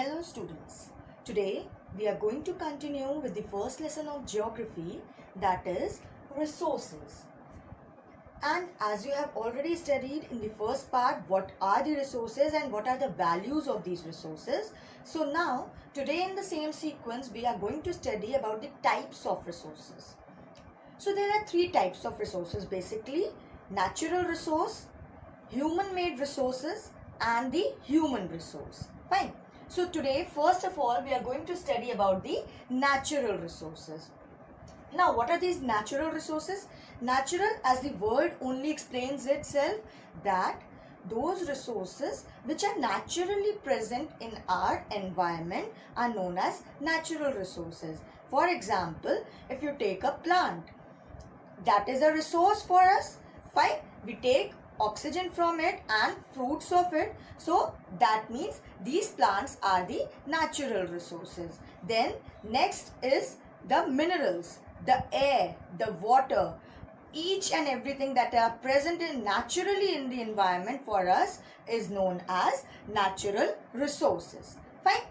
Hello students, today we are going to continue with the first lesson of geography, that is resources. And as you have already studied in the first part what are the resources and what are the values of these resources. So now today in the same sequence we are going to study about the types of resources. So there are three types of resources basically: natural resource, human made resources and the human resource. Fine. So today first of all we are going to study about the natural resources. Now what are these natural resources? Natural, as the word only explains itself, that those resources which are naturally present in our environment are known as natural resources. For example, if you take a plant, that is a resource for us. Fine. We take oxygen from it and fruits of it. So that means these plants are the natural resources. Then next is the minerals, the air, the water, each and everything that are present naturally in the environment for us is known as natural resources. Fine.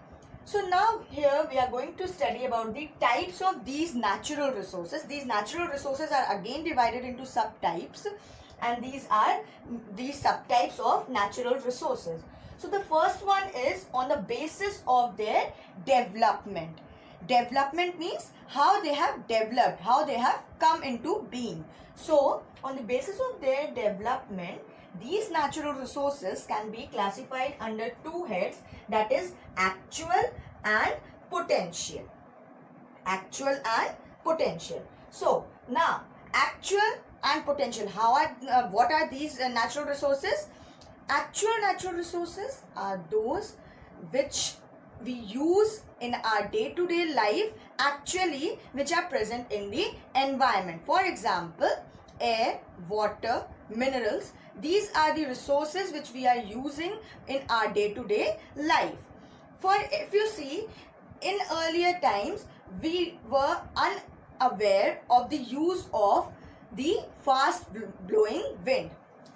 So now here we are going to study about the types of these natural resources. These natural resources are again divided into subtypes, and these are these subtypes of natural resources. So the first one is on the basis of their development. Development means how they have developed, how they have come into being. So on the basis of their development, these natural resources can be classified under two heads, that is actual and potential. Actual and potential. So now actual and potential, what are these natural resources? Actual natural resources are those which we use in our day-to-day life, actually, which are present in the environment. For example, air, water, minerals, these are the resources which we are using in our day-to-day life. For if you see, in earlier times we were unaware of the use of the fast blowing wind.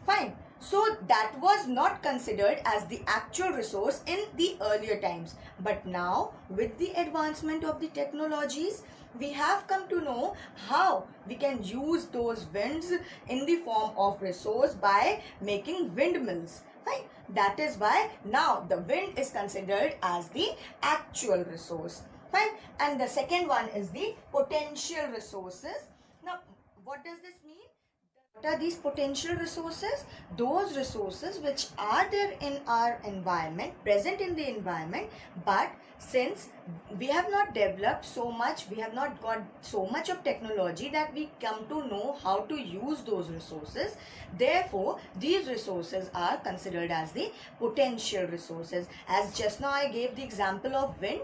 Fine. So that was not considered as the actual resource in the earlier times. But now with the advancement of the technologies, we have come to know how we can use those winds in the form of resource by making windmills. Fine. That is why now the wind is considered as the actual resource. Fine. And the second one is the potential resources. Now what does this mean? What are these potential resources? Those resources which are there in our environment, present in the environment, but since we have not developed so much, we have not got so much of technology that we come to know how to use those resources. Therefore, these resources are considered as the potential resources. As just now I gave the example of wind.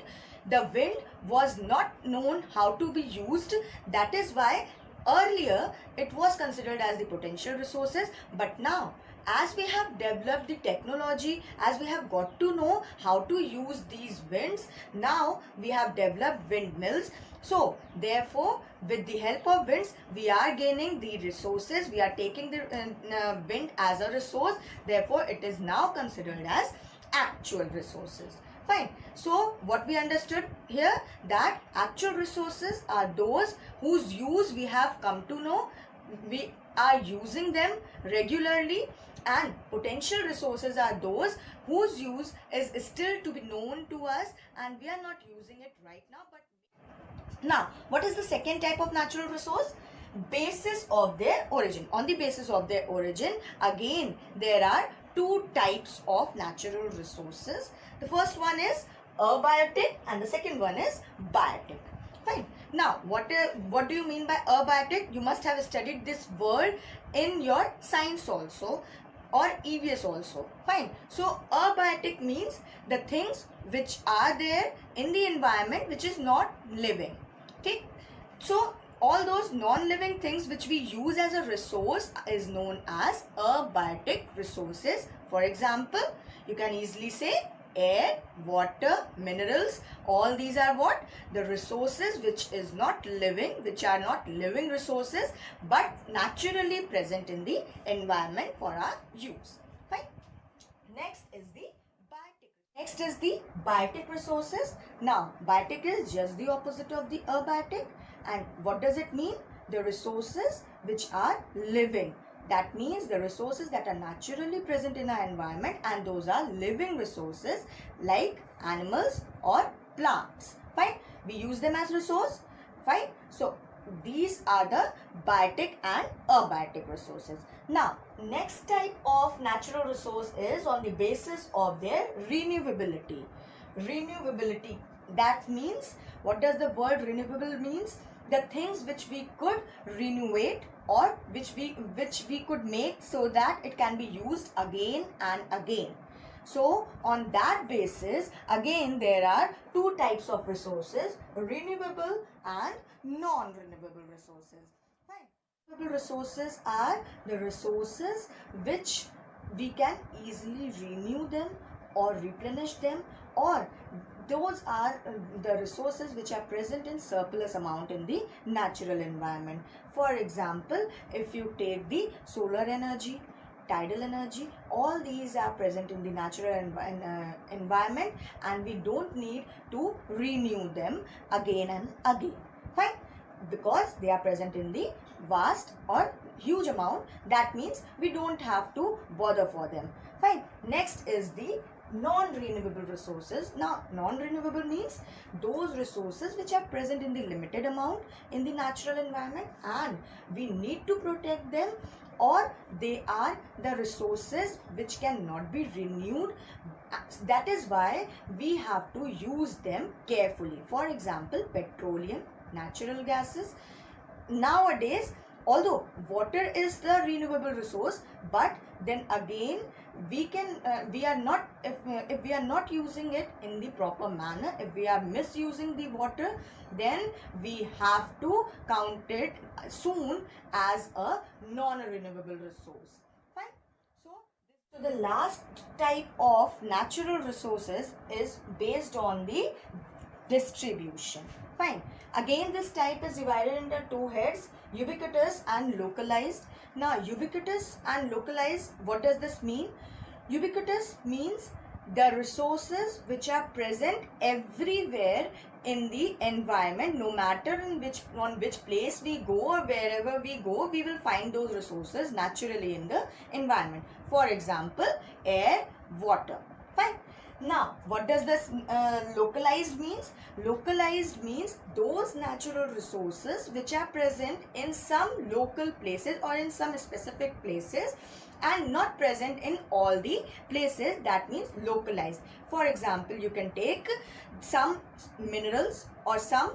The wind was not known how to be used. That is why earlier it was considered as the potential resources, but now as we have developed the technology, as we have got to know how to use these winds, now we have developed windmills. So therefore with the help of winds we are gaining the resources, we are taking the wind as a resource, therefore it is now considered as actual resources. Fine. So what we understood here, that actual resources are those whose use we have come to know, we are using them regularly, and potential resources are those whose use is still to be known to us and we are not using it right now. But now what is the second type of natural resource? Basis of their origin. On the basis of their origin, again there are two types of natural resources. The first one is abiotic and the second one is biotic. Fine. Now what do you mean by abiotic? You must have studied this word in your science also or EVS also. Fine. So abiotic means the things which are there in the environment which is not living. Okay. So all those non-living things which we use as a resource is known as abiotic resources. For example, you can easily say air, water, minerals, all these are what? The resources which is not living, which are not living resources but naturally present in the environment for our use. Fine. Next is the biotic. Next is the biotic resources. Now, biotic is just the opposite of the abiotic. And what does it mean? The resources which are living. That means the resources that are naturally present in our environment, and those are living resources like animals or plants. Fine. We use them as resource. Fine. So, these are the biotic and abiotic resources. Now, next type of natural resource is on the basis of their renewability. Renewability, that means, what does the word renewable means? The things which we could renovate, or which we could make so that it can be used again and again. So, on that basis, again there are two types of resources, renewable and non-renewable resources. Fine. Renewable resources are the resources which we can easily renew them or replenish them, or those are the resources which are present in surplus amount in the natural environment. For example, if you take the solar energy, tidal energy, all these are present in the natural environment, and we don't need to renew them again and again. Fine. Because they are present in the vast or huge amount, that means we don't have to bother for them. Fine. Next is the non-renewable resources. Now, non-renewable means those resources which are present in the limited amount in the natural environment, and we need to protect them, or they are the resources which cannot be renewed. That is why we have to use them carefully. For example, petroleum, natural gases. Nowadays, although water is the renewable resource, but then again we are not, if we are not using it in the proper manner, if we are misusing the water, then we have to count it soon as a non-renewable resource. Fine. So the last type of natural resources is based on the distribution. Fine. Again, this type is divided into two heads, ubiquitous and localized. Now, ubiquitous and localized, what does this mean? Ubiquitous means the resources which are present everywhere in the environment, no matter on which place we go or wherever we go, we will find those resources naturally in the environment. For example, air, water. Fine. Now, what does this localized means? Localized means those natural resources which are present in some local places or in some specific places and not present in all the places. That means localized. For example, you can take some minerals or some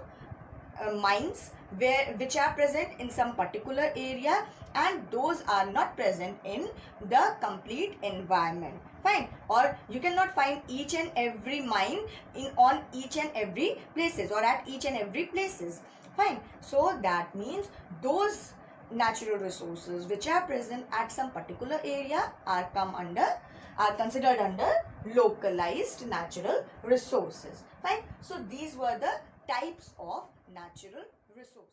mines which are present in some particular area, and those are not present in the complete environment. Fine. Or you cannot find each and every mine on each and every places or at each and every places. Fine. So that means those natural resources which are present at some particular area are considered under localized natural resources. Fine. So these were the types of natural resources.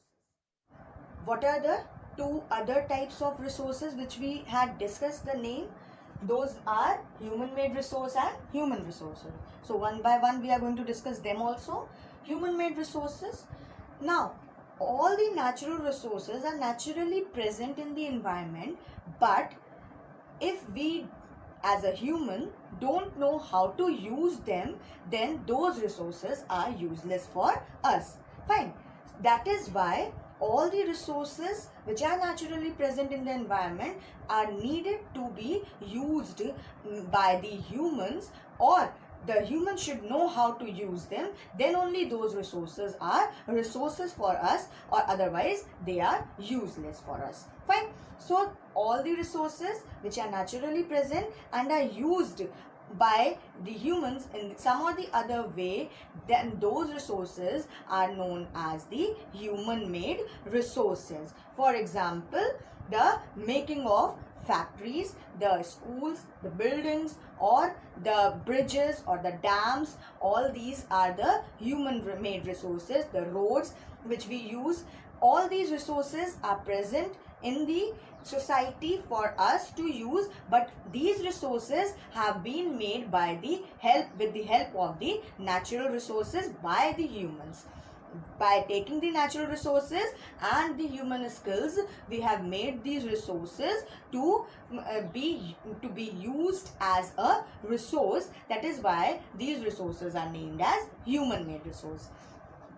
What are the two other types of resources which we had discussed the name? Those are human-made resource and human resources. So one by one we are going to discuss them also. Human-made resources. Now, all the natural resources are naturally present in the environment, but if we as a human don't know how to use them, then those resources are useless for us. Fine. That is why all the resources which are naturally present in the environment are needed to be used by the humans, or the humans should know how to use them. Then only those resources are resources for us, or otherwise they are useless for us. Fine. So all the resources which are naturally present and are used by the humans in some or the other way, then those resources are known as the human-made resources. For example, the making of factories, the schools, the buildings, or the bridges or the dams, all these are the human-made resources. The roads which we use, all these resources are present in the society for us to use, but these resources have been made by the help of the natural resources by the humans. By taking the natural resources and the human skills, we have made these resources to be used as a resource. That is why these resources are named as human made resource.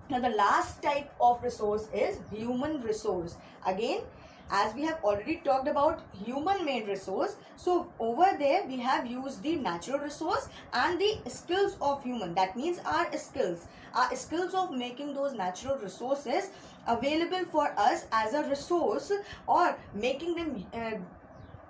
Now the last type of resource is human resource. Again, as we have already talked about human made resource, so over there we have used the natural resource and the skills of human. That means our skills of making those natural resources available for us as a resource, or making them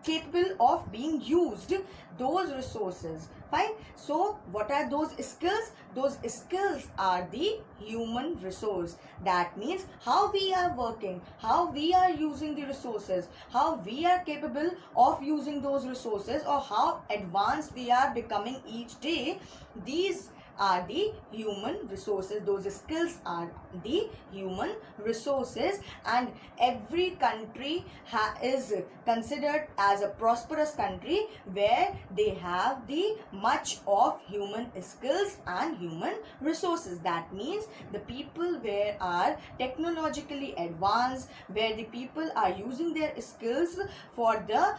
capable of being used, those resources. Fine. So what are those skills? Those skills are the human resource. That means how we are working, how we are using the resources, how we are capable of using those resources, or how advanced we are becoming each day. These are the human resources. Those skills are the human resources, and every country is considered as a prosperous country where they have the much of human skills and human resources. That means the people where are technologically advanced, where the people are using their skills for the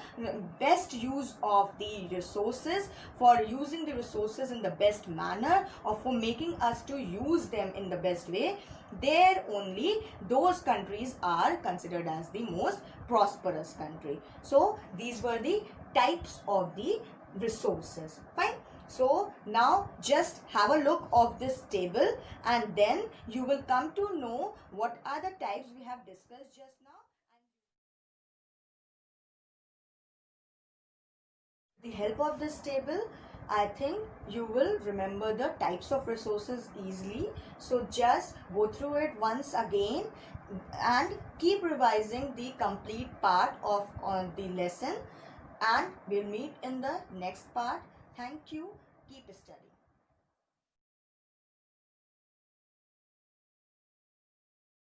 best use of the resources, for using the resources in the best manner, or for making us to use them in the best way, there only those countries are considered as the most prosperous country. So these were the types of the resources. Fine. So now just have a look of this table, and then you will come to know what are the types we have discussed just now. With the help of this table, I think you will remember the types of resources easily. So just go through it once again and keep revising the complete part of the lesson, and we'll meet in the next part. Thank you. Keep studying.